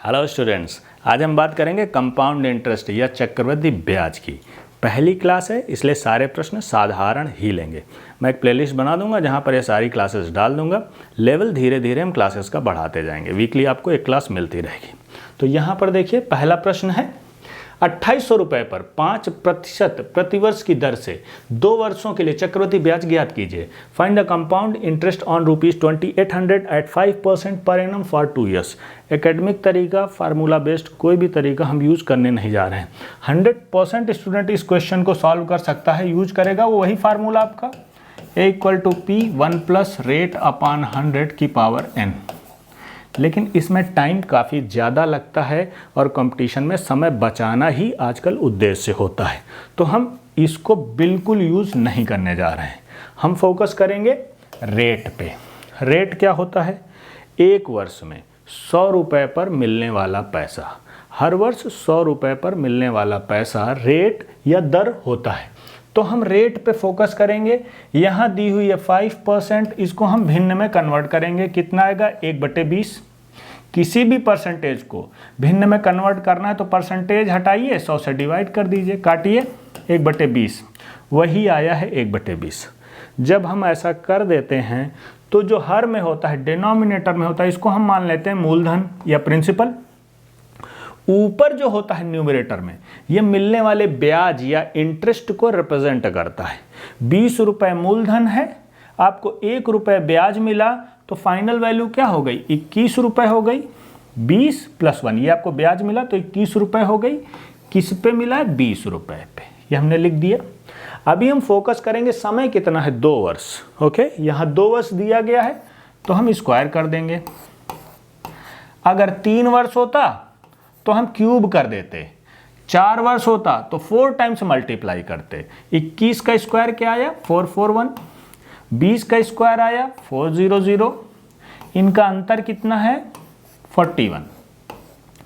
Hello students, आज हम बात करेंगे कंपाउंड इंटरेस्ट या चक्रवृद्धि ब्याज की। पहली क्लास है इसलिए सारे प्रश्न साधारण ही लेंगे। मैं एक प्लेलिस्ट बना दूंगा जहां पर ये सारी क्लासेस डाल दूंगा। लेवल धीरे धीरे हम क्लासेस का बढ़ाते जाएंगे। वीकली आपको एक क्लास मिलती रहेगी। तो यहाँ पर देखिए, पहला प्रश्न है 2800 रुपये पर 5% प्रतिवर्ष की दर से 2 वर्षों के लिए चक्रवृद्धि ब्याज ज्ञात कीजिए। Find the compound interest on ₹2800 at 5% per annum for 2 years. Academic तरीका, फार्मूला बेस्ड कोई भी तरीका हम यूज करने नहीं जा रहे हैं। 100% स्टूडेंट इस क्वेश्चन को सॉल्व कर सकता है, यूज करेगा वो वही फार्मूला आपका A = P1 + रेट अपॉन 100 की पावर n। लेकिन इसमें टाइम काफ़ी ज़्यादा लगता है और कंपटीशन में समय बचाना ही आजकल उद्देश्य होता है, तो हम इसको बिल्कुल यूज़ नहीं करने जा रहे हैं। हम फोकस करेंगे रेट पे। रेट क्या होता है? एक वर्ष में 100 रुपये पर मिलने वाला पैसा, हर वर्ष 100 रुपये पर मिलने वाला पैसा रेट या दर होता है। तो हम रेट पे फोकस करेंगे। यहाँ दी हुई है 5%, इसको हम भिन्न में कन्वर्ट करेंगे। कितना आएगा? 1/20। किसी भी परसेंटेज को भिन्न में कन्वर्ट करना है तो परसेंटेज हटाइए, 100 से डिवाइड कर दीजिए, काटिए 1/20, वही आया है 1/20। जब हम ऐसा कर देते हैं तो जो हर में होता है, डिनोमिनेटर में होता है, इसको हम मान लेते हैं मूलधन या प्रिंसिपल। ऊपर जो होता है न्यूमरेटर में, ये मिलने वाले ब्याज या इंटरेस्ट को रिप्रेजेंट करता है। 20 रुपये मूलधन है, आपको 1 रुपये ब्याज मिला, तो फाइनल वैल्यू क्या हो गई? 21 रुपये हो गई। 20 + 1, ये आपको ब्याज मिला तो 21 रुपये हो गई। किस पे मिला है? 20 रुपये पे। ये हमने लिख दिया। अभी हम फोकस करेंगे समय कितना है? 2 वर्ष। ओके, यहाँ 2 वर्ष दिया गया है तो हम स्क्वायर कर देंगे। अगर 3 वर्ष होता तो हम क्यूब कर देते, 4 वर्ष होता तो 4 टाइम्स मल्टीप्लाई करते। 21 का स्क्वायर क्या आया? 441। 20 का स्क्वायर आया 400। इनका अंतर कितना है? 41।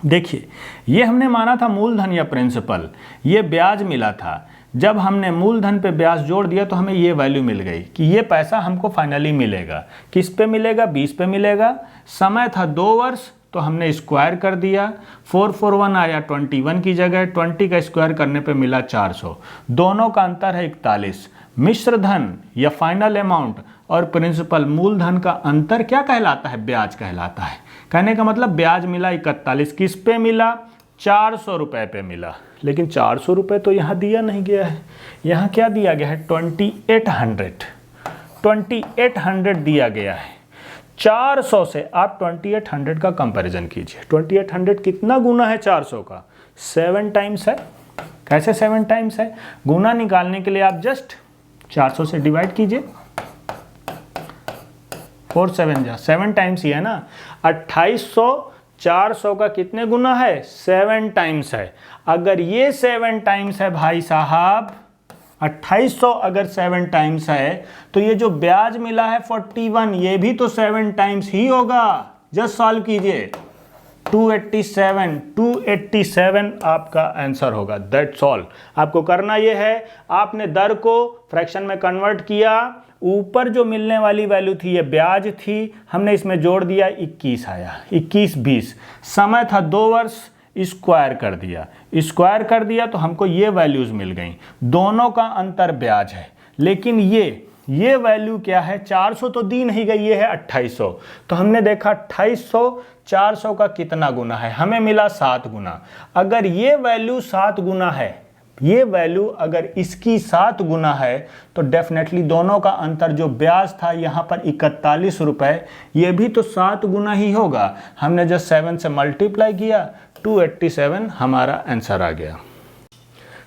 देखिए, ये हमने माना था मूलधन या प्रिंसिपल, ये ब्याज मिला था। जब हमने मूलधन पे ब्याज जोड़ दिया तो हमें ये वैल्यू मिल गई कि ये पैसा हमको फाइनली मिलेगा। किस पे मिलेगा? 20 पे मिलेगा। समय था 2 वर्ष तो हमने स्क्वायर कर दिया। 441 आया 21 की जगह, 20 का स्क्वायर करने पे मिला 400। दोनों का अंतर है 41। मिश्र धन या फाइनल अमाउंट और प्रिंसिपल मूलधन का अंतर क्या कहलाता है? ब्याज कहलाता है। कहने का मतलब ब्याज मिला 41। किस पे मिला? 400 रुपये पे मिला। लेकिन 400 रुपये तो यहाँ दिया नहीं गया है। यहाँ क्या दिया गया है? 2800 दिया गया है। 400 से आप 2800 का कंपैरिजन कीजिए। 2800 कितना गुना है 400 का? 7 टाइम्स है। कैसे 7 टाइम्स है? गुना निकालने के लिए आप जस्ट 400 से डिवाइड कीजिए। 4 7 जा 7 टाइम्स ही है ना। 2800 400 का कितने गुना है? 7 टाइम्स है। अगर ये 7 टाइम्स है भाई साहब, 2800 अगर 7 टाइम्स है तो ये जो ब्याज मिला है 41, ये भी तो 7 टाइम्स ही होगा। जस्ट सॉल्व कीजिए। 287 आपका आंसर होगा। That's all. आपको करना ये है, आपने दर को फ्रैक्शन में कन्वर्ट किया। ऊपर जो मिलने वाली वैल्यू थी ये ब्याज थी, हमने इसमें जोड़ दिया, 21 आया। 21 20, समय था 2 वर्ष, स्क्वायर कर दिया। स्क्वायर कर दिया तो हमको ये वैल्यूज मिल गई। दोनों का अंतर ब्याज है। लेकिन ये वैल्यू क्या है? 400 तो दी नहीं गई, ये है 2800। तो हमने देखा 2800 400 का कितना गुना है? हमें मिला 7 गुना। अगर ये वैल्यू 7 गुना है, ये वैल्यू अगर इसकी 7 गुना है तो डेफिनेटली दोनों का अंतर जो ब्याज था यहाँ पर 41 रुपये, ये भी तो 7 गुना ही होगा। हमने जस्ट 7 से मल्टीप्लाई किया, 287 हमारा आंसर आ गया।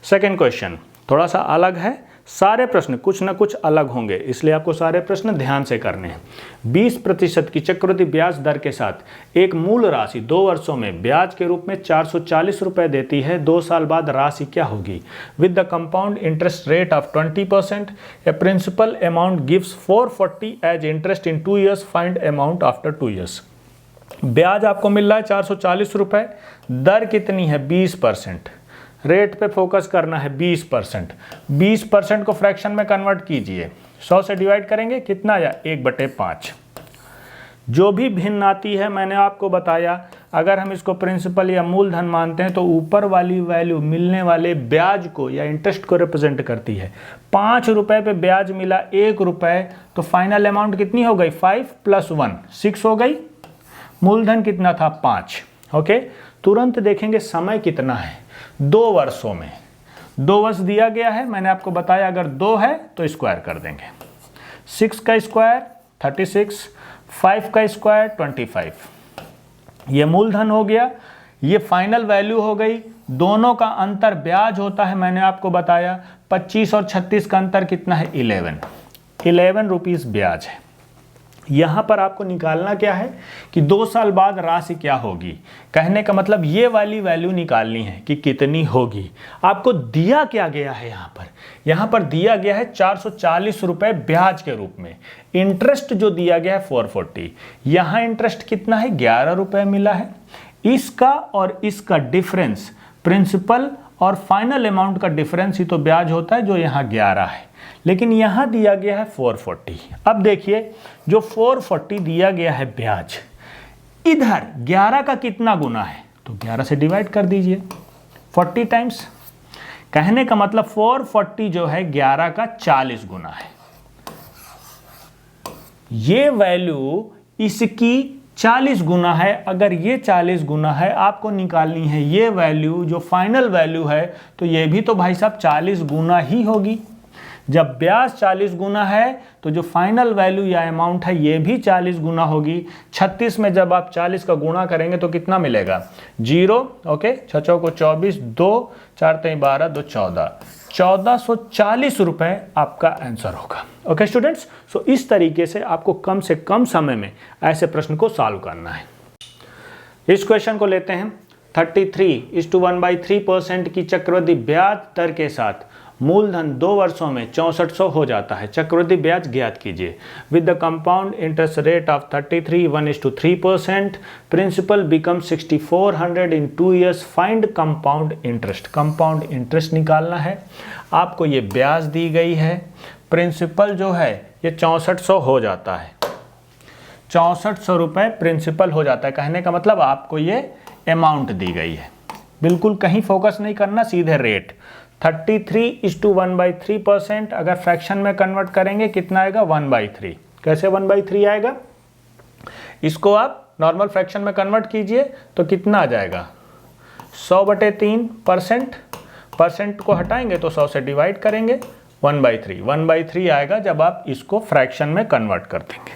सेकेंड क्वेश्चन थोड़ा सा अलग है। सारे प्रश्न कुछ ना कुछ अलग होंगे, इसलिए आपको सारे प्रश्न ध्यान से करने हैं। 20% की चक्रवृद्धि ब्याज दर के साथ एक मूल राशि 2 वर्षों में ब्याज के रूप में 440 रुपये देती है। 2 साल बाद राशि क्या होगी? With the compound interest rate of 20%, a principal amount gives 440 as interest in 2 years. Find amount after 2 years. ब्याज आपको मिल रहा है 440 रुपये, दर कितनी है? 20%। रेट पे फोकस करना है 20%। 20% को फ्रैक्शन में कन्वर्ट कीजिए। 100 से डिवाइड करेंगे, कितना आया? 1/5। जो भी भिन्न आती है मैंने आपको बताया, अगर हम इसको प्रिंसिपल या मूलधन मानते हैं तो ऊपर वाली वैल्यू मिलने वाले ब्याज को या इंटरेस्ट को रिप्रेजेंट करती है। 5 रुपए पे ब्याज मिला 1 रुपए, तो फाइनल अमाउंट कितनी हो गई? 5 + 1 6 हो गई। मूलधन कितना था? 5। ओके, तुरंत देखेंगे समय कितना है, 2 वर्षों में। 2 वर्ष दिया गया है, मैंने आपको बताया अगर 2 है तो स्क्वायर कर देंगे। 6 का स्क्वायर 36, 5 का स्क्वायर 25। ये मूलधन हो गया, ये फाइनल वैल्यू हो गई। दोनों का अंतर ब्याज होता है, मैंने आपको बताया 25 और 36 का अंतर कितना है? 11 रुपीस ब्याज है। यहाँ पर आपको निकालना क्या है कि 2 साल बाद राशि क्या होगी। कहने का मतलब ये वाली वैल्यू निकालनी है कि कितनी होगी। आपको दिया क्या गया है यहाँ पर दिया गया है 440 रुपए ब्याज के रूप में। इंटरेस्ट जो दिया गया है 440। यहाँ इंटरेस्ट कितना है? 11 रुपए मिला है। इसका और इसका डिफरेंस, प्रिंसिपल और फाइनल अमाउंट का डिफरेंस ही तो ब्याज होता है, जो यहाँ 11 है, लेकिन यहाँ दिया गया है 440। अब देखिए, जो 440 दिया गया है ब्याज, इधर 11 का कितना गुना है? तो 11 से डिवाइड कर दीजिए 40 टाइम्स। कहने का मतलब 440 जो है 11 का 40 गुना है। ये वैल्यू इसकी 40 गुना है। अगर ये 40 गुना है, आपको निकालनी है ये वैल्यू जो फाइनल वैल्यू है, तो ये भी तो भाई साहब 40 गुना ही होगी। जब ब्याज 40 गुना है तो जो फाइनल वैल्यू या अमाउंट है ये भी 40 गुना होगी। 36 में जब आप 40 का गुणा करेंगे तो कितना मिलेगा? 0। ओके, 6 को 24, 2 4 3 12, 2 14, 1440 रुपए आपका आंसर होगा। ओके स्टूडेंट्स, सो इस तरीके से आपको कम से कम समय में ऐसे प्रश्न को सॉल्व करना है। इस क्वेश्चन को लेते हैं। 33:1/3% की चक्रवृद्धि ब्याज दर के साथ मूलधन 2 वर्षों में 6400 हो जाता है। चक्रवृद्धि ब्याज ज्ञात कीजिए। With the compound interest rate of 33:1:3%, principal become 6400 in 2 years। Find compound interest. Compound interest निकालना है। आपको ये ब्याज दी गई है, प्रिंसिपल जो है ये 6400 हो जाता है। 6400 रुपये प्रिंसिपल हो जाता है। कहने का मतलब आपको ये अमाउंट दी गई है। बिल्कुल कहीं फोकस नहीं करना, सीधे रेट। 33:1/3%। अगर फ्रैक्शन में कन्वर्ट करेंगे कितना आएगा? 1/3। कैसे 1/3 आएगा? इसको आप नॉर्मल फ्रैक्शन में कन्वर्ट कीजिए तो कितना आ जाएगा? 100/3%। परसेंट को हटाएंगे तो 100 से डिवाइड करेंगे, 1/3। 1/3 आएगा जब आप इसको फ्रैक्शन में कन्वर्ट कर देंगे।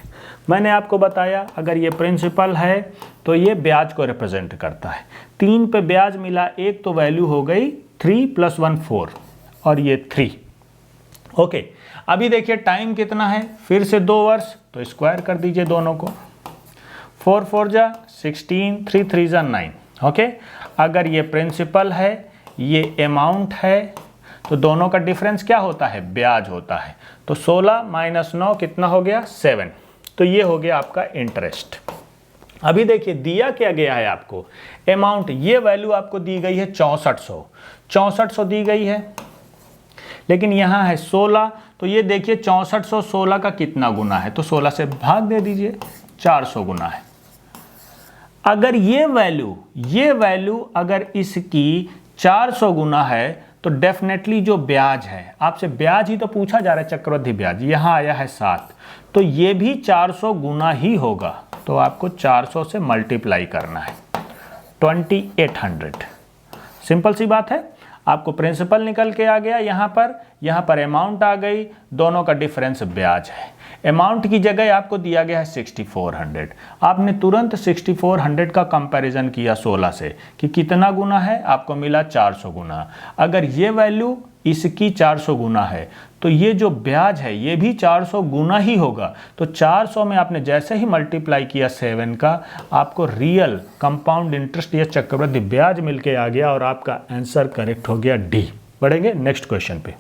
मैंने आपको बताया अगर ये प्रिंसिपल है तो ये ब्याज को रिप्रेजेंट करता है। 3 पे ब्याज मिला 1 तो वैल्यू हो गई 3 + 1 4 और ये 3। ओके, अभी देखिए टाइम कितना है, फिर से 2 वर्ष, तो स्क्वायर कर दीजिए दोनों को। 4 4 जा 16, 3 3 जा 9। ओके, अगर ये प्रिंसिपल है, ये अमाउंट है, तो दोनों का डिफरेंस क्या होता है? ब्याज होता है। तो 16 - 9 कितना हो गया? 7। तो ये हो गया आपका इंटरेस्ट। अभी देखिए दिया क्या गया है आपको? अमाउंट, ये वैल्यू आपको दी गई है 6400। 6400 दी गई है, लेकिन यहाँ है 16। तो ये देखिए 6400 16 का कितना गुना है? तो 16 से भाग दे दीजिए, 400 गुना है। अगर ये वैल्यू अगर इसकी 400 गुना है तो डेफिनेटली जो ब्याज है, आपसे ब्याज ही तो पूछा जा रहा है, चक्रवृद्धि ब्याज, यहाँ आया है 7, तो ये भी 400 गुना ही होगा। तो आपको 400 से मल्टीप्लाई करना है, 2800। सिंपल सी बात है। आपको प्रिंसिपल निकल के आ गया, यहाँ पर अमाउंट आ गई, दोनों का डिफरेंस ब्याज है। अमाउंट की जगह आपको दिया गया है 6400। आपने तुरंत 6400 का कंपैरिजन किया 16 से कि कितना गुना है, आपको मिला 400 गुना। अगर ये वैल्यू इसकी 400 गुना है तो ये जो ब्याज है ये भी 400 गुना ही होगा। तो 400 में आपने जैसे ही मल्टीप्लाई किया 7 का, आपको रियल कंपाउंड इंटरेस्ट या चक्रवृद्धि ब्याज मिलके आ गया और आपका आंसर करेक्ट हो गया डी। बढ़ेंगे नेक्स्ट क्वेश्चन पे।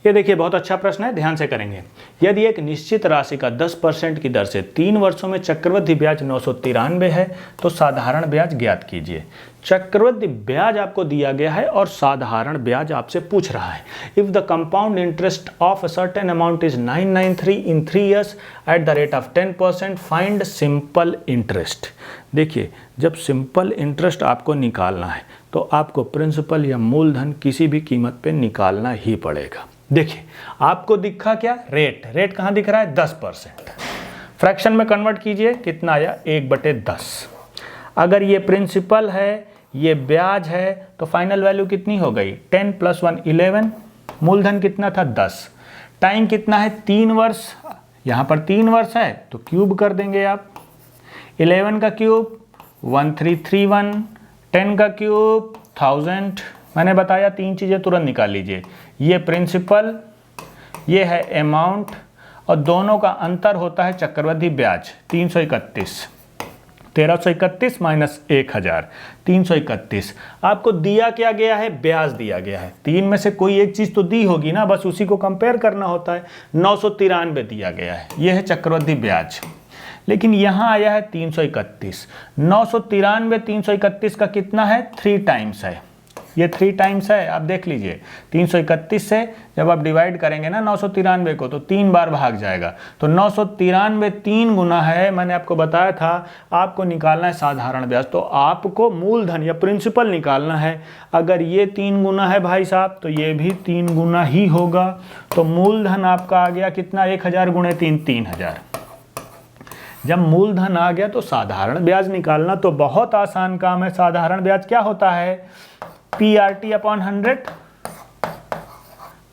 ये देखिए बहुत अच्छा प्रश्न है, ध्यान से करेंगे। यदि एक निश्चित राशि का 10% की दर से 3 वर्षों में चक्रवृद्धि ब्याज 993 है तो साधारण ब्याज ज्ञात कीजिए। चक्रवृद्धि ब्याज आपको दिया गया है और साधारण ब्याज आपसे पूछ रहा है। If the compound interest of a certain amount is 993 in 3 years at the rate of 10%, find simple interest. देखिए जब सिंपल इंटरेस्ट आपको निकालना है तो आपको प्रिंसिपल या मूलधन किसी भी कीमत पे निकालना ही पड़ेगा। देखिए आपको दिखा क्या, रेट कहाँ दिख रहा है, 10%। फ्रैक्शन में कन्वर्ट कीजिए, कितना आया, 1/10। अगर ये प्रिंसिपल है, ये ब्याज है, तो फाइनल वैल्यू कितनी हो गई, 10 + 1 11। मूलधन कितना था, 10। टाइम कितना है, 3 वर्ष। यहाँ पर 3 वर्ष है तो क्यूब कर देंगे आप। 11 का क्यूब 1331, 10 का क्यूब 1000। मैंने बताया 3 चीज़ें तुरंत निकाल लीजिए। ये प्रिंसिपल, ये है अमाउंट, और दोनों का अंतर होता है चक्रवृद्धि ब्याज। 331, 1331 माइनस 1000, 331। आपको दिया क्या गया है, ब्याज दिया गया है। 3 में से कोई एक चीज़ तो दी होगी ना, बस उसी को कंपेयर करना होता है। 993 दिया गया है, यह है चक्रवृद्धि ब्याज। लेकिन यहाँ आया है 331। 993 331 का कितना है, 3 टाइम्स है। ये 3 टाइम्स है, आप देख लीजिए। 331 से जब आप डिवाइड करेंगे ना 993 को, तो 3 बार भाग जाएगा। तो 993 3 गुना है। मैंने आपको बताया था आपको निकालना है साधारण ब्याज, तो आपको मूलधन या प्रिंसिपल निकालना है। अगर ये 3 गुना है भाई साहब, तो ये भी 3 गुना ही होगा। तो मूलधन आपका आ गया कितना, 1000 × 3 3000। जब मूलधन आ गया तो साधारण ब्याज निकालना तो बहुत आसान काम है। साधारण ब्याज क्या होता है, PRT/100,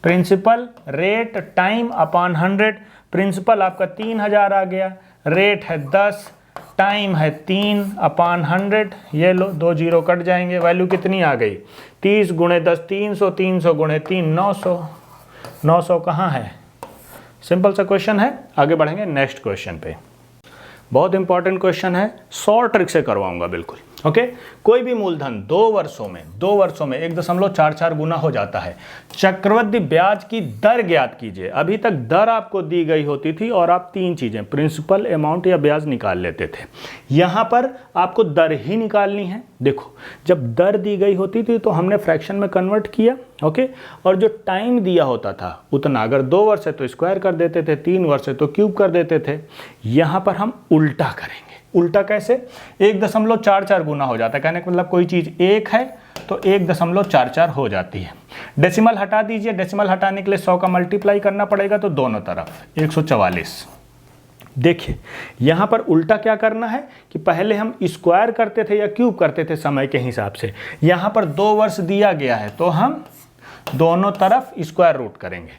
principal rate time upon 100। Principal आपका 3000 आ गया, रेट है 10, टाइम है 3/100। ये लो, 2 0 कट जाएंगे, वैल्यू कितनी आ गई, 30 × 10 300, 300 × 3 900। 900 कहाँ है, सिंपल सा क्वेश्चन है। आगे बढ़ेंगे नेक्स्ट क्वेश्चन पे। बहुत इंपॉर्टेंट क्वेश्चन है, शॉर्ट ट्रिक से करवाऊंगा बिल्कुल। ओके, कोई भी मूलधन 2 वर्षों में 1.44 गुना हो जाता है। चक्रवृद्धि ब्याज की दर ज्ञात कीजिए। अभी तक दर आपको दी गई होती थी और आप 3 चीजें, प्रिंसिपल, अमाउंट या ब्याज निकाल लेते थे। यहां पर आपको दर ही निकालनी है। देखो, जब दर दी गई होती थी तो हमने फ्रैक्शन में कन्वर्ट किया, ओके, और जो टाइम दिया होता था उतना, अगर 2 वर्ष है तो स्क्वायर कर देते थे, 3 वर्ष है तो क्यूब कर देते थे। यहां पर हम उल्टा करेंगे। उल्टा कैसे, 1.44 गुना हो जाता है। कहने का मतलब कोई चीज़ 1 है तो 1.44 हो जाती है। डेसिमल हटा दीजिए, डेसिमल हटाने के लिए 100 का मल्टीप्लाई करना पड़ेगा, तो दोनों तरफ 144। देखिए यहाँ पर उल्टा क्या करना है कि पहले हम स्क्वायर करते थे या क्यूब करते थे समय के हिसाब से। यहाँ पर 2 वर्ष दिया गया है तो हम दोनों तरफ स्क्वायर रूट करेंगे।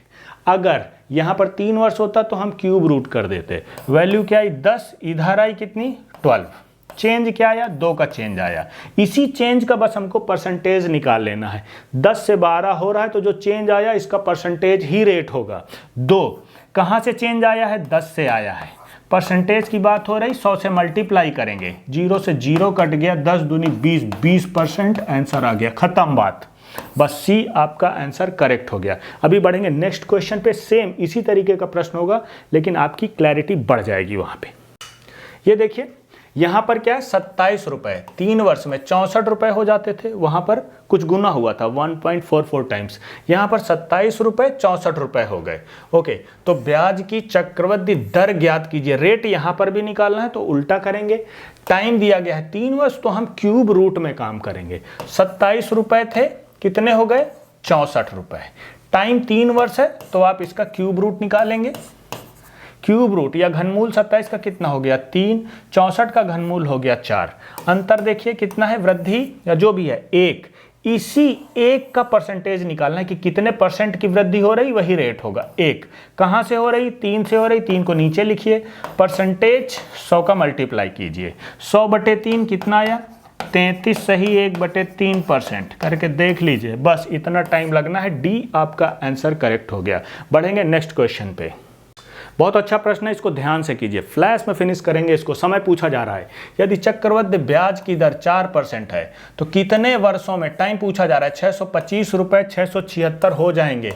अगर यहाँ पर 3 वर्ष होता तो हम क्यूब रूट कर देते। वैल्यू क्या आई, 10, इधर आई कितनी, 12। चेंज क्या आया, 2 का चेंज आया। इसी चेंज का बस हमको परसेंटेज निकाल लेना है। 10 से 12 हो रहा है तो जो चेंज आया इसका परसेंटेज ही रेट होगा। 2 कहाँ से चेंज आया है, 10 से आया है। परसेंटेज की बात हो रही, 100 से मल्टीप्लाई करेंगे, 0 से 0 कट गया, 10 दूनी 20, 20% आंसर आ गया, खत्म बात। बस सी आपका आंसर करेक्ट हो गया। अभी बढ़ेंगे नेक्स्ट क्वेश्चन पे, सेम इसी तरीके का प्रश्न होगा लेकिन आपकी क्लैरिटी बढ़ जाएगी वहां पे। ये देखिए यहां पर क्या है, 27 रुपए, 3 वर्ष में 64 रुपए हो जाते थे, वहां पर कुछ गुना हुआ था 1.44 टाइम्स। यहां पर 27 रुपए 64 रुपए हो गए। ओके, तो ब्याज की चक्रवृद्धि दर ज्ञात कीजिए। रेट यहां पर भी निकालना है तो उल्टा करेंगे। टाइम दिया गया है 3 वर्ष तो हम क्यूब रूट में काम करेंगे। 27 रुपए थे, कितने हो गए, 64 रुपए। टाइम 3 वर्ष है तो आप इसका क्यूब रूट निकालेंगे। क्यूब रूट या घनमूल 27 का कितना हो गया, 3, 64 का घनमूल हो गया 4। अंतर देखिए कितना है, वृद्धि या जो भी है 1। इसी 1 का परसेंटेज निकालना है कि कितने परसेंट की वृद्धि हो रही, वही रेट होगा। 1 कहाँ से हो रही, 3 से हो रही, 3 को नीचे लिखिए, परसेंटेज 100 का मल्टीप्लाई कीजिए, 100/3 कितना आया, 33 सही 1/3% करके देख लीजिए। बस इतना टाइम लगना है। डी आपका आंसर करेक्ट हो गया। बढ़ेंगे नेक्स्ट क्वेश्चन पे। बहुत अच्छा प्रश्न है, इसको ध्यान से कीजिए, फ्लैश में फिनिश करेंगे इसको। समय पूछा जा रहा है, यदि चक्रवृद्धि ब्याज की दर 4% है तो कितने वर्षों में, टाइम पूछा जा रहा है, 625 रुपये 676 हो जाएंगे।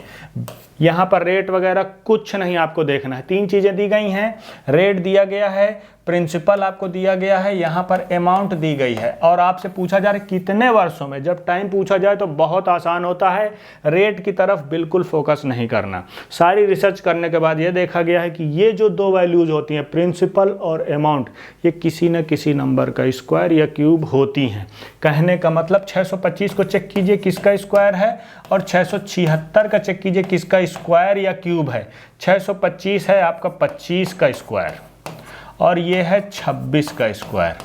यहाँ पर रेट वगैरह कुछ नहीं आपको देखना है, 3 चीज़ें दी गई हैं, रेट दिया गया है, प्रिंसिपल आपको दिया गया है, यहाँ पर अमाउंट दी गई है, और आपसे पूछा जा रहा है कितने वर्षों में। जब टाइम पूछा जाए तो बहुत आसान होता है, रेट की तरफ बिल्कुल फोकस नहीं करना। सारी रिसर्च करने के बाद ये देखा गया है कि ये जो 2 वैल्यूज होती हैं, प्रिंसिपल और अमाउंट, ये किसी न किसी नंबर का स्क्वायर या क्यूब होती हैं। कहने का मतलब 625 को चेक कीजिए किसका स्क्वायर है, और 676 का चेक कीजिए किसका स्क्वायर या क्यूब है। 625 है आपका 25 का स्क्वायर, और ये है 26 का स्क्वायर।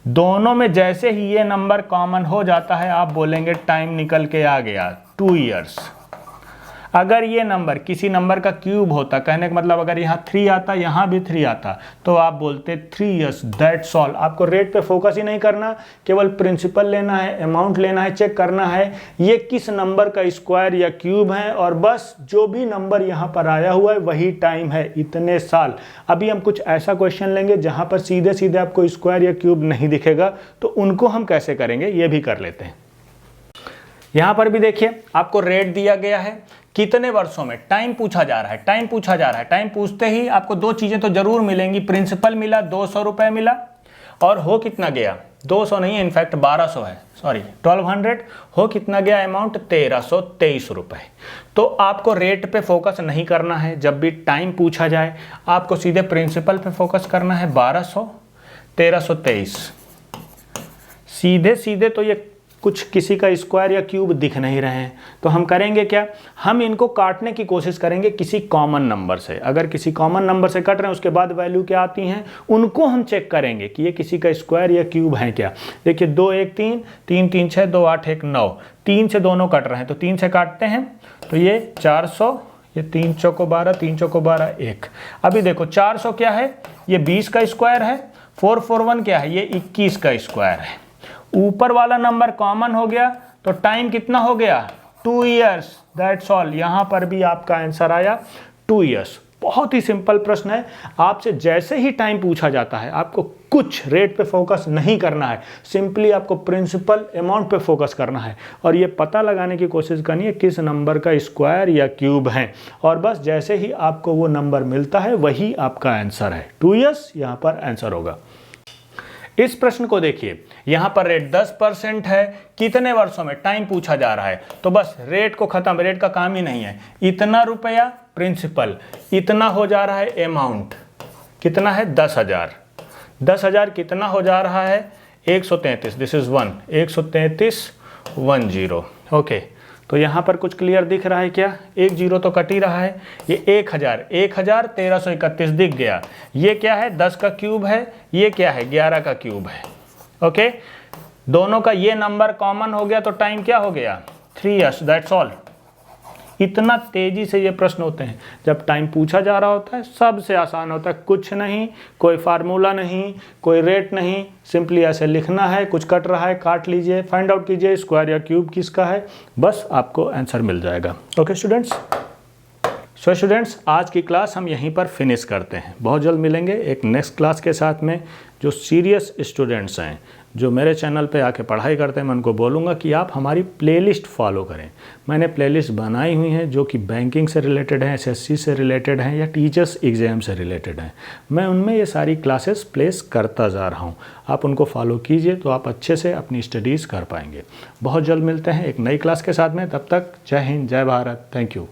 दोनों में जैसे ही ये नंबर कॉमन हो जाता है आप बोलेंगे टाइम निकल के आ गया, 2 इयर्स। अगर ये नंबर किसी नंबर का क्यूब होता, कहने का मतलब अगर यहाँ 3 आता, यहाँ भी 3 आता, तो आप बोलते 3 इयर्स, दैट्स ऑल। आपको रेट पे फोकस ही नहीं करना, केवल प्रिंसिपल लेना है, अमाउंट लेना है, चेक करना है ये किस नंबर का स्क्वायर या क्यूब है, और बस जो भी नंबर यहाँ पर आया हुआ है वही टाइम है, इतने साल। अभी हम कुछ ऐसा क्वेश्चन लेंगे जहाँ पर सीधे सीधे आपको स्क्वायर या क्यूब नहीं दिखेगा, तो उनको हम कैसे करेंगे ये भी कर लेते हैं। यहाँ पर भी देखिए आपको रेट दिया गया है, कितने वर्षों में, टाइम पूछा जा रहा है, टाइम पूछा जा रहा है। टाइम पूछते ही आपको 2 चीज़ें तो जरूर मिलेंगी, प्रिंसिपल मिला 200 रुपये मिला, और हो कितना गया, 200 नहीं है, इनफैक्ट 1200 है, सॉरी 1200, हो कितना गया अमाउंट, 1323 रुपये। तो आपको रेट पे फोकस नहीं करना है, जब भी टाइम पूछा जाए आपको सीधे प्रिंसिपल पे फोकस करना है। 1200 1323, सीधे सीधे तो ये कुछ किसी का स्क्वायर या क्यूब दिख नहीं रहे हैं, तो हम करेंगे क्या, हम इनको काटने की कोशिश करेंगे किसी कॉमन नंबर से। अगर किसी कॉमन नंबर से कट रहे हैं उसके बाद वैल्यू क्या आती हैं उनको हम चेक करेंगे कि ये किसी का स्क्वायर या क्यूब है क्या। देखिए 2 1 3 3 3 6 2 8 1 9, 3 से दोनों कट रहे हैं तो 3 से काटते हैं, तो ये 400, ये 3 चौको 12, 3 चौको 12 1। अभी देखो 400 क्या है, ये 20 का स्क्वायर है, 441 क्या है, ये 21 का स्क्वायर है। ऊपर वाला नंबर कॉमन हो गया तो टाइम कितना हो गया, 2 इयर्स, दैट्स ऑल। यहाँ पर भी आपका आंसर आया 2 इयर्स। बहुत ही सिंपल प्रश्न है, आपसे जैसे ही टाइम पूछा जाता है आपको कुछ रेट पे फोकस नहीं करना है, सिंपली आपको प्रिंसिपल अमाउंट पे फोकस करना है, और ये पता लगाने की कोशिश करनी है किस नंबर का स्क्वायर या क्यूब है, और बस जैसे ही आपको वो नंबर मिलता है वही आपका आंसर है। 2 इयर्स यहाँ पर आंसर होगा। इस प्रश्न को देखिए, यहाँ पर रेट 10% है, कितने वर्षों में, टाइम पूछा जा रहा है, तो बस रेट को खत्म, रेट का काम ही नहीं है। इतना रुपया प्रिंसिपल, इतना हो जा रहा है अमाउंट, कितना है 10,000, 10,000 कितना हो जा रहा है 133, दिस इज 1, 133 10, ओके। तो यहाँ पर कुछ क्लियर दिख रहा है क्या, 1 0 तो कट ही रहा है, ये 1000, 1331 दिख गया। ये क्या है, 10 का क्यूब है, ये क्या है 11 का क्यूब है, ओके। दोनों का ये नंबर कॉमन हो गया तो टाइम क्या हो गया, 3 इयर्स, दैट्स ऑल। इतना तेजी से ये प्रश्न होते हैं जब टाइम पूछा जा रहा होता है, सबसे आसान होता है, कुछ नहीं, कोई फार्मूला नहीं, कोई रेट नहीं, सिंपली ऐसे लिखना है, कुछ कट रहा है काट लीजिए, फाइंड आउट कीजिए स्क्वायर या क्यूब किसका है, बस आपको आंसर मिल जाएगा। ओके स्टूडेंट्स, सो स्टूडेंट्स आज की क्लास हम यहीं पर फिनिश करते हैं। बहुत जल्द मिलेंगे एक नेक्स्ट क्लास के साथ में। जो सीरियस स्टूडेंट्स हैं जो मेरे चैनल पे आके पढ़ाई करते हैं, मैं उनको बोलूँगा कि आप हमारी प्लेलिस्ट फॉलो करें। मैंने प्लेलिस्ट बनाई हुई हैं जो कि बैंकिंग से रिलेटेड हैं, एसएससी से रिलेटेड हैं या टीचर्स एग्ज़ाम से रिलेटेड हैं। मैं उनमें ये सारी क्लासेस प्लेस करता जा रहा हूँ, आप उनको फॉलो कीजिए तो आप अच्छे से अपनी स्टडीज़ कर पाएंगे। बहुत जल्द मिलते हैं एक नई क्लास के साथ में, तब तक जय हिंद, जय भारत, थैंक यू।